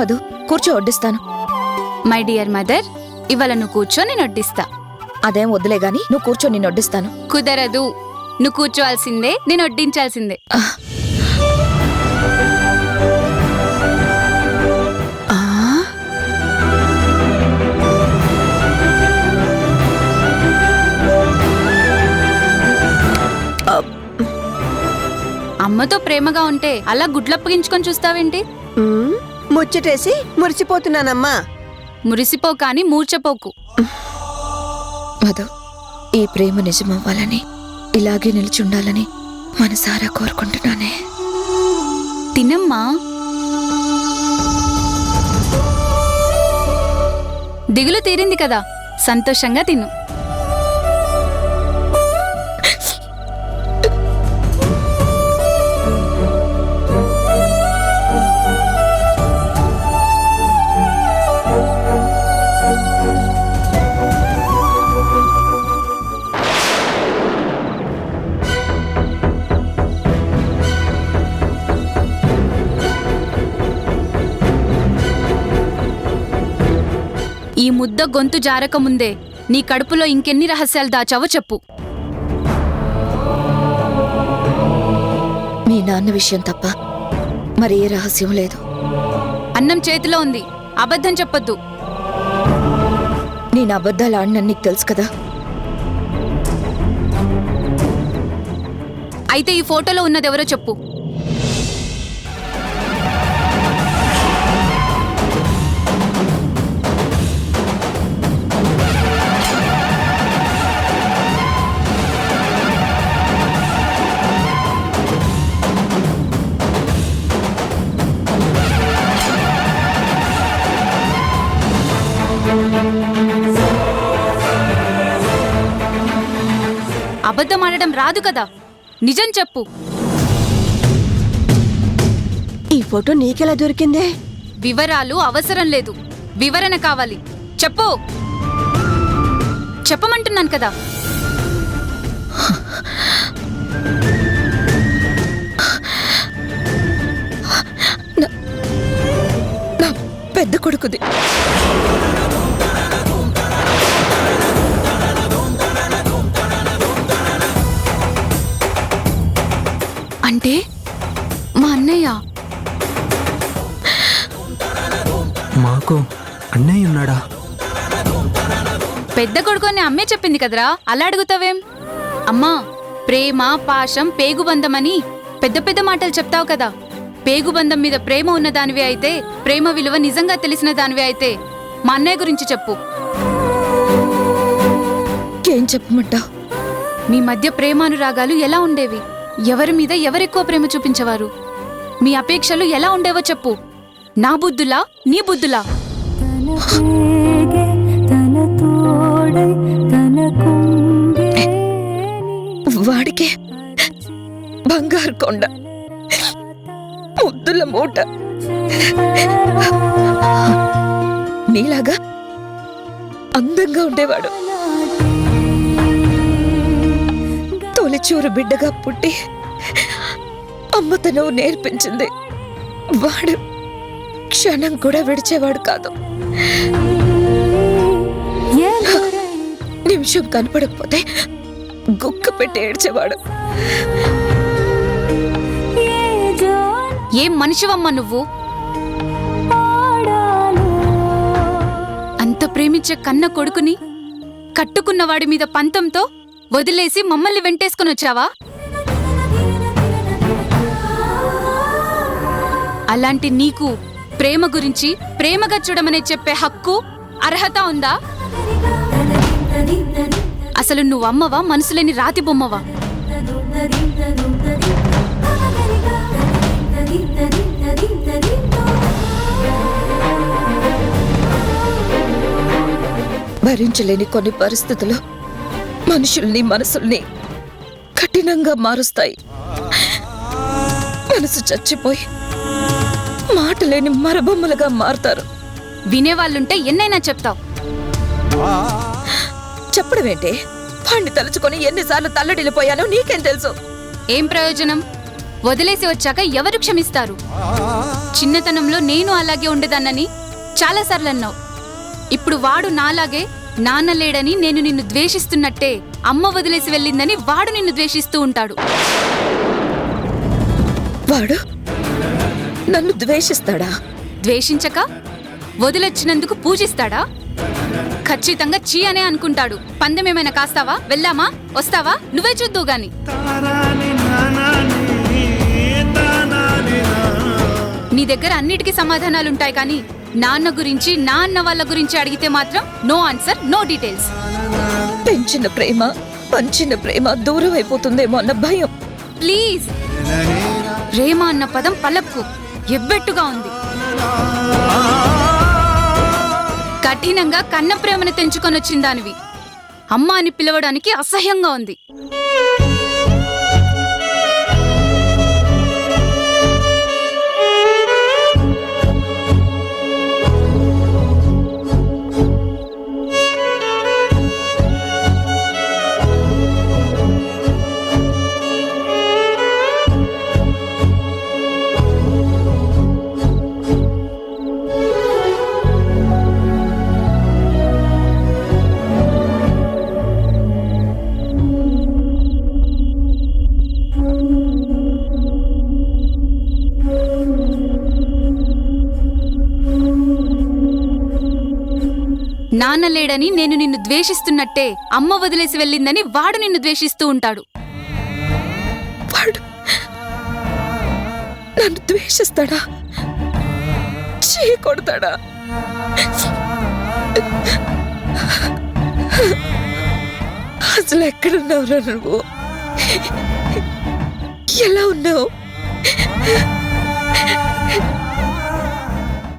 మధు, కూర్చో, వడ్డిస్తాను. My dear mother, ఇవాళ నువ్వు కూర్చో, నేను వడ్డిస్తా. అదేం వద్దులే గాని నువ్వు కూర్చో, నేను వడ్డిస్తాను. కుదరదు, నువ్వు కూర్చోవాల్సిందే, నేను వడ్డించాల్సిందే. అమ్మతో ప్రేమగా ఉంటే అలా గుడ్లప్పగించుకొని చూస్తావేంటి? ముచ్చటేసి మురిసిపోతున్నానమ్మా. మురిసిపో కాని మూర్చపోకు. మధు, ఈ ప్రేమ నిజమవ్వాలని, ఇలాగే నిలిచుండాలని మనసారా కోరుకుంటున్నానే. తినమ్మా. దిగులు తీరింది కదా, సంతోషంగా తిను. ఈ ముద్ద గొంతు జారకముందే నీ కడుపులో ఇంకెన్ని రహస్యాలు దాచావో చెప్పు. మీ నాన్న విషయం తప్ప మరి ఏ రహస్యం లేదు. అన్నం చేతిలో ఉంది, అబద్ధం చెప్పొద్దు. నేను అబద్ధాలు ఆడినని నీకు తెలుసు కదా. అయితే ఈ ఫోటోలో ఉన్నదెవరో చెప్పు. అబద్ధం ఆడడం రాదు కదా, నిజం చెప్పు. ఈ ఫోటో నీకెలా దొరికిందే? వివరాలు అవసరం లేదు, వివరణ కావాలి. చెప్పు, చెప్పమంటున్నాను కదా. నా పెద్ద కొడుకుది. అంటే మా అన్నయ్య? మాకు అన్నయ్య ఉన్నాడా? పెద్ద కొడుకుని అమ్మే చెప్పింది కదరా, అలా అడుగుతావేం? అమ్మా, ప్రేమ పాశం పేగుబంధమని పెద్ద పెద్ద మాటలు చెప్తావు కదా. పేగుబంధం మీద ప్రేమ ఉన్న దానివే అయితే, ప్రేమ విలువ నిజంగా తెలిసిన దానివే అయితే మా అన్నయ్య గురించి చెప్పు. ఏం చెప్పమంటావు? మీ మధ్య ప్రేమానురాగాలు ఎలా ఉండేవి? ఎవరి మీద ఎవరెక్కువ ప్రేమ చూపించేవారు? మీ అపేక్షలు ఎలా ఉండేవో చెప్పు. నా బుద్ధులా, నీ బుద్ధులా? వాడికే బంగారు కొండ, ముద్దుల మూట. నీలాగా అందంగా ఉండేవాడు. తొలిచూరు బిడ్డగా పుట్టి అమ్మతనం నేర్పించింది. వాడు క్షణం కూడా విడిచేవాడు కాదు. నిమిషం కనపడకపోతే గుక్క పెట్టి ఏడ్చేవాడు. ఏం మనిషివమ్మా నువ్వు? అంత ప్రేమించే కన్న కొడుకుని కట్టుకున్న వాడి మీద పంతంతో వదిలేసి మమ్మల్ని వెంటేసుకుని వచ్చావా? అలాంటి నీకు ప్రేమ గురించి ప్రేమగా చూడమని చెప్పే హక్కు, అర్హత ఉందా? అసలు నువ్వు అమ్మవా, మనసులేని రాతి బొమ్మవా? భరించలేని కొన్ని పరిస్థితులు మనుషుల్ని, మనసుల్ని కఠినంగా మారుస్తాయి. మనసు చచ్చిపోయి మాటలేని మరబొమ్మలుగా మారుతారు. వినేవాళ్ళుంటే ఎన్నైనా చెప్తావు. చెప్పడమేంటి? వాణ్ణి తలుచుకొని ఎన్నిసార్లు తల్లడిల్లిపోయానో నీకేం తెలుసు? ఏం ప్రయోజనం? వదిలేసి వచ్చాక ఎవరు క్షమిస్తారు? చిన్నతనంలో నేను అలాగే ఉండేదాన్నని చాలాసార్లు అన్నావు. ఇప్పుడు వాడు నాలాగే నాన్న లేడని నేను నిన్ను ద్వేషిస్తున్నట్టే అమ్మ వదిలేసి వెళ్ళిందని వాడు నిన్ను ద్వేషిస్తూ ఉంటాడు. వాడు నన్ను ద్వేషిస్తాడా? ద్వేషించక వదిలొచ్చినందుకు పూజిస్తాడా? ఖచ్చితంగా చీ అనే అనుకుంటాడు. పందెమేమైనా కాస్తావా? వెళ్దామా? వస్తావా? నువ్వే చూద్దు గాని. నీ దగ్గర అన్నిటికీ సమాధానాలుంటాయి కానీ నాన్న గురించి నాన్న వాళ్ళ గురించి అడిగితే మాత్రం నో ఆన్సర్, నో డీటెయిల్స్. పెంచిన ప్రేమ, పంచిన ప్రేమ దూరం అయిపోతుందేమో అన్న భయం. ప్లీజ్, ప్రేమ అన్న పదం పలక్కు ఎబ్బెట్టుగా ఉంది. కఠినంగా కన్న ప్రేమను తెంచుకొని దానివి అమ్మ అని పిలవడానికి అసహ్యంగా ఉంది. నాన్న లేడని నేను నిన్ను ద్వేషిస్తున్నట్టే అమ్మ వదిలేసి వెళ్ళిందని వాడు నిన్ను ద్వేషిస్తూ ఉంటాడు. వాడు నన్ను ద్వేషిస్తాడా? చీ కొడతాడా? అసలు ఎక్కడున్నావురా నువ్వు? ఎలా ఉన్నావు?